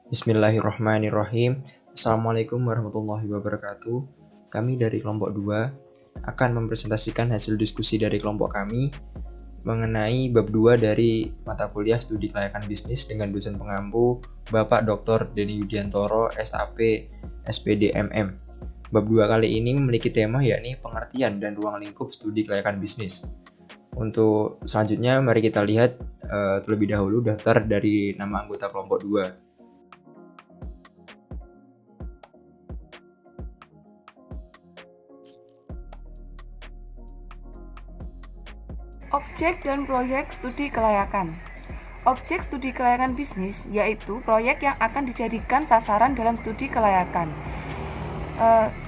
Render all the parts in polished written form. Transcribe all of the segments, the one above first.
Bismillahirrahmanirrahim. Assalamualaikum warahmatullahi wabarakatuh. Kami dari kelompok 2 akan mempresentasikan hasil diskusi dari kelompok kami mengenai bab 2 dari mata kuliah studi kelayakan bisnis dengan dosen pengampu Bapak Dr. Denny Yudiantoro, SAP, SPD MM. Bab 2 kali ini memiliki tema yakni pengertian dan ruang lingkup studi kelayakan bisnis. Untuk selanjutnya mari kita lihat terlebih dahulu daftar dari nama anggota kelompok 2. Objek dan proyek studi kelayakan. Objek studi kelayakan bisnis yaitu proyek yang akan dijadikan sasaran dalam studi kelayakan.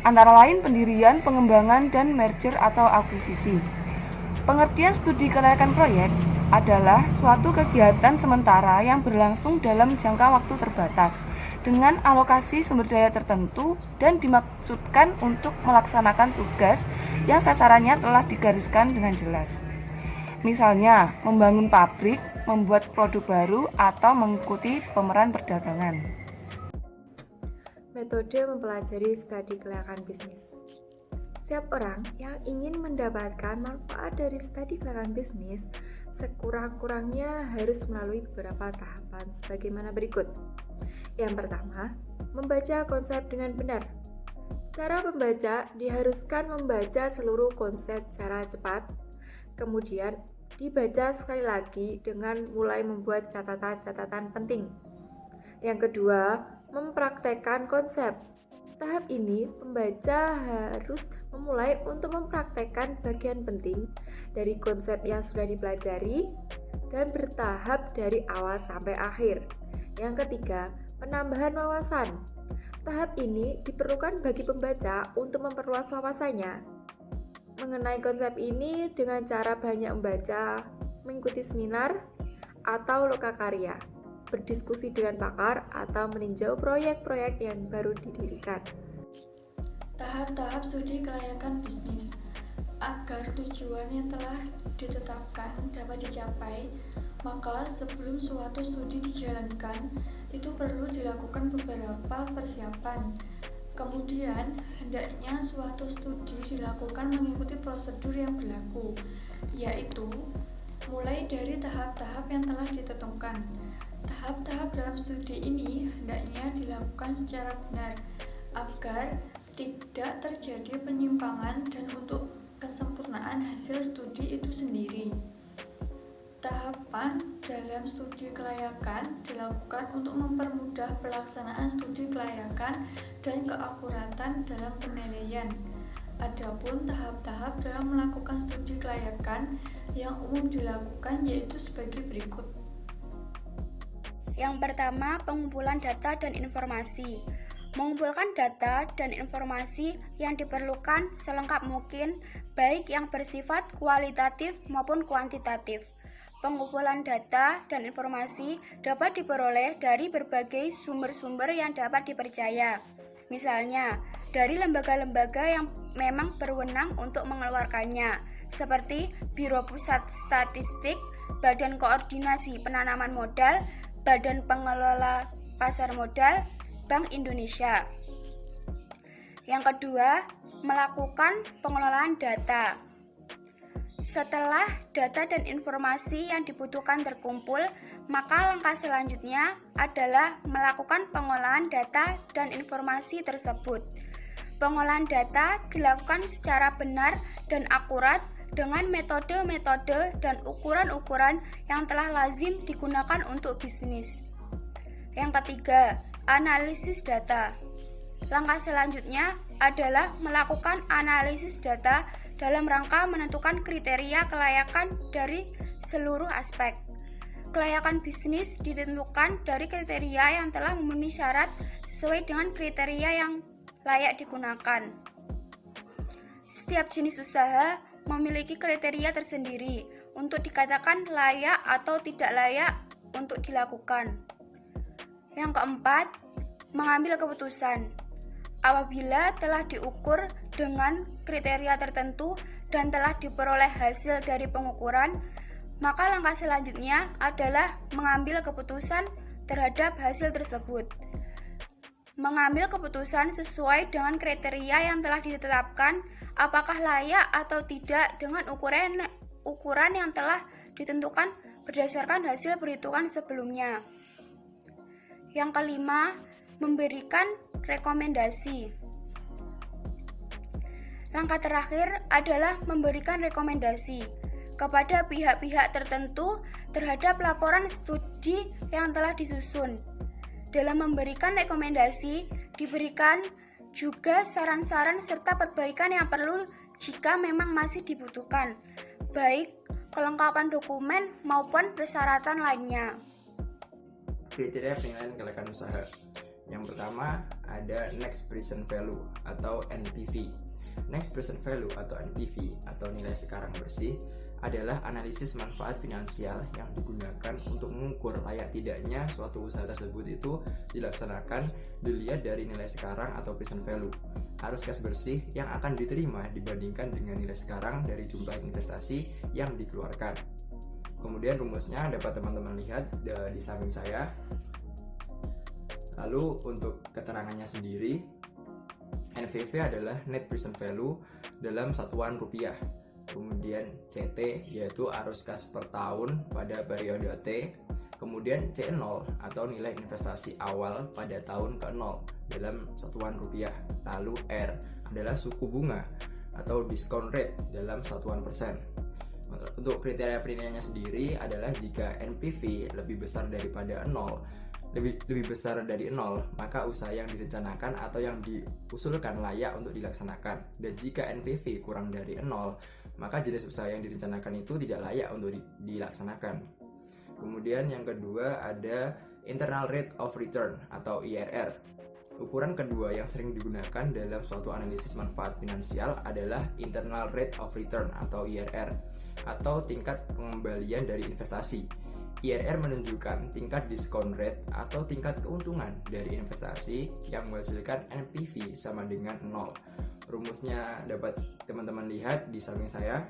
Antara lain pendirian, pengembangan, dan merger atau akuisisi. Pengertian studi kelayakan proyek adalah suatu kegiatan sementara yang berlangsung dalam jangka waktu terbatas dengan alokasi sumber daya tertentu dan dimaksudkan untuk melaksanakan tugas yang sasarannya telah digariskan dengan jelas. Misalnya, membangun pabrik, membuat produk baru, atau mengikuti pemeran perdagangan. Metode mempelajari studi kelayakan bisnis. Setiap orang yang ingin mendapatkan manfaat dari studi kelayakan bisnis sekurang-kurangnya harus melalui beberapa tahapan sebagaimana berikut. Yang pertama, membaca konsep dengan benar. Cara membaca diharuskan membaca seluruh konsep secara cepat, kemudian dibaca sekali lagi dengan mulai membuat catatan-catatan penting. Yang kedua, mempraktekkan konsep. Tahap ini pembaca harus memulai untuk mempraktekkan bagian penting dari konsep yang sudah dipelajari dan bertahap dari awal sampai akhir. Yang ketiga, penambahan wawasan. Tahap ini diperlukan bagi pembaca untuk memperluas wawasannya mengenai konsep ini dengan cara banyak membaca, mengikuti seminar, atau lokakarya, berdiskusi dengan pakar, atau meninjau proyek-proyek yang baru didirikan. Tahap-tahap studi kelayakan bisnis. Agar tujuan yang telah ditetapkan dapat dicapai, maka sebelum suatu studi dijalankan, itu perlu dilakukan beberapa persiapan. Kemudian, hendaknya suatu studi dilakukan mengikuti prosedur yang berlaku, yaitu mulai dari tahap-tahap yang telah ditentukan. Tahap-tahap dalam studi ini hendaknya dilakukan secara benar, agar tidak terjadi penyimpangan dan untuk kesempurnaan hasil studi itu sendiri. Tahapan dalam studi kelayakan dilakukan untuk mempermudah pelaksanaan studi kelayakan dan keakuratan dalam penilaian. Adapun tahap-tahap dalam melakukan studi kelayakan yang umum dilakukan yaitu sebagai berikut. Yang pertama, pengumpulan data dan informasi. Mengumpulkan data dan informasi yang diperlukan selengkap mungkin, baik yang bersifat kualitatif maupun kuantitatif. Pengumpulan data dan informasi dapat diperoleh dari berbagai sumber-sumber yang dapat dipercaya. Misalnya, dari lembaga-lembaga yang memang berwenang untuk mengeluarkannya, seperti Biro Pusat Statistik, Badan Koordinasi Penanaman Modal, Badan Pengelola Pasar Modal, Bank Indonesia. Yang kedua, melakukan pengelolaan data. Setelah data dan informasi yang dibutuhkan terkumpul, maka langkah selanjutnya adalah melakukan pengolahan data dan informasi tersebut. Pengolahan data dilakukan secara benar dan akurat dengan metode-metode dan ukuran-ukuran yang telah lazim digunakan untuk bisnis. Yang ketiga, analisis data. Langkah selanjutnya adalah melakukan analisis data dalam rangka menentukan kriteria kelayakan dari seluruh aspek. Kelayakan bisnis ditentukan dari kriteria yang telah memenuhi syarat sesuai dengan kriteria yang layak digunakan. Setiap jenis usaha memiliki kriteria tersendiri untuk dikatakan layak atau tidak layak untuk dilakukan. Yang keempat, mengambil keputusan. Apabila telah diukur dengan kriteria tertentu dan telah diperoleh hasil dari pengukuran, maka langkah selanjutnya adalah mengambil keputusan terhadap hasil tersebut. Mengambil keputusan sesuai dengan kriteria yang telah ditetapkan, apakah layak atau tidak dengan ukuran yang telah ditentukan berdasarkan hasil perhitungan sebelumnya. Yang kelima, memberikan rekomendasi. Langkah terakhir adalah memberikan rekomendasi kepada pihak-pihak tertentu terhadap laporan studi yang telah disusun. Dalam memberikan rekomendasi, diberikan juga saran-saran serta perbaikan yang perlu jika memang masih dibutuhkan, baik kelengkapan dokumen maupun persyaratan lainnya. Kriteria penilaian kelayakan usaha. Yang pertama ada Next Present Value atau NPV. Next Present Value atau NPV atau nilai sekarang bersih adalah analisis manfaat finansial yang digunakan untuk mengukur layak tidaknya suatu usaha tersebut itu dilaksanakan dilihat dari nilai sekarang atau present value, arus kas bersih yang akan diterima dibandingkan dengan nilai sekarang dari jumlah investasi yang dikeluarkan. Kemudian rumusnya dapat teman-teman lihat di samping saya. Lalu untuk keterangannya sendiri, NPV adalah Net Present Value dalam satuan rupiah. Kemudian CT yaitu arus kas per tahun pada periode T. Kemudian C0 atau nilai investasi awal pada tahun ke-0 dalam satuan rupiah. Lalu R adalah suku bunga atau discount rate dalam satuan persen. Untuk kriteria penilaiannya sendiri adalah jika NPV lebih besar daripada 0, lebih besar dari 0, maka usaha yang direncanakan atau yang diusulkan layak untuk dilaksanakan. Dan jika NPV kurang dari 0, maka jenis usaha yang direncanakan itu tidak layak untuk dilaksanakan. Kemudian yang kedua ada Internal Rate of Return atau IRR. Ukuran kedua yang sering digunakan dalam suatu analisis manfaat finansial adalah Internal Rate of Return atau IRR, atau tingkat pengembalian dari investasi. IRR menunjukkan tingkat discount rate atau tingkat keuntungan dari investasi yang menghasilkan NPV sama dengan 0. Rumusnya dapat teman-teman lihat di samping saya.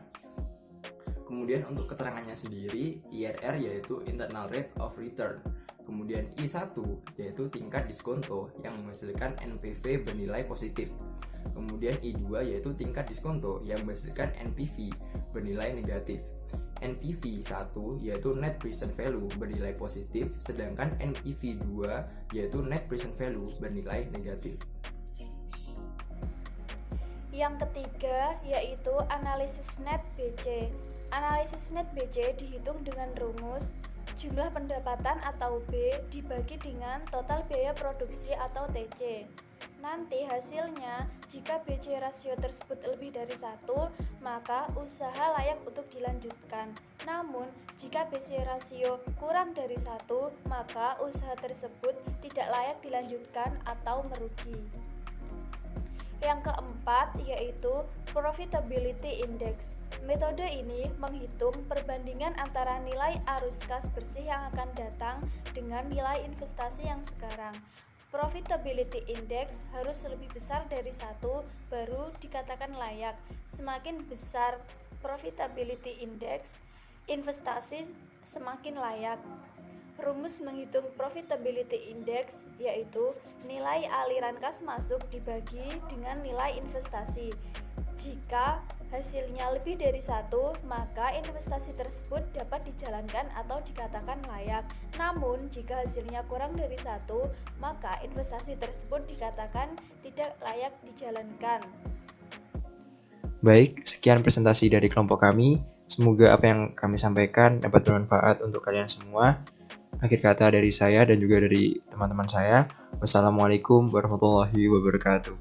Kemudian untuk keterangannya sendiri, IRR yaitu Internal Rate of Return. Kemudian I1 yaitu tingkat diskonto yang menghasilkan NPV bernilai positif. Kemudian I2 yaitu tingkat diskonto yang menghasilkan NPV bernilai negatif. NPV 1 yaitu Net Present Value bernilai positif, sedangkan NPV 2 yaitu Net Present Value bernilai negatif. Yang ketiga yaitu analisis net BC. Analisis net BC dihitung dengan rumus jumlah pendapatan atau B dibagi dengan total biaya produksi atau TC. Nanti hasilnya, jika BC rasio tersebut lebih dari 1, maka usaha layak untuk dilanjutkan. Namun, jika BC rasio kurang dari 1, maka usaha tersebut tidak layak dilanjutkan atau merugi. Yang keempat yaitu Profitability Index. Metode ini menghitung perbandingan antara nilai arus kas bersih yang akan datang dengan nilai investasi yang sekarang. Profitability Index harus lebih besar dari 1 baru dikatakan layak. Semakin besar Profitability Index, investasi semakin layak. Rumus menghitung Profitability Index yaitu nilai aliran kas masuk dibagi dengan nilai investasi. Jika hasilnya lebih dari 1, maka investasi tersebut dapat dijalankan atau dikatakan layak. Namun, jika hasilnya kurang dari 1, maka investasi tersebut dikatakan tidak layak dijalankan. Baik, sekian presentasi dari kelompok kami. Semoga apa yang kami sampaikan dapat bermanfaat untuk kalian semua. Akhir kata dari saya dan juga dari teman-teman saya. Wassalamualaikum warahmatullahi wabarakatuh.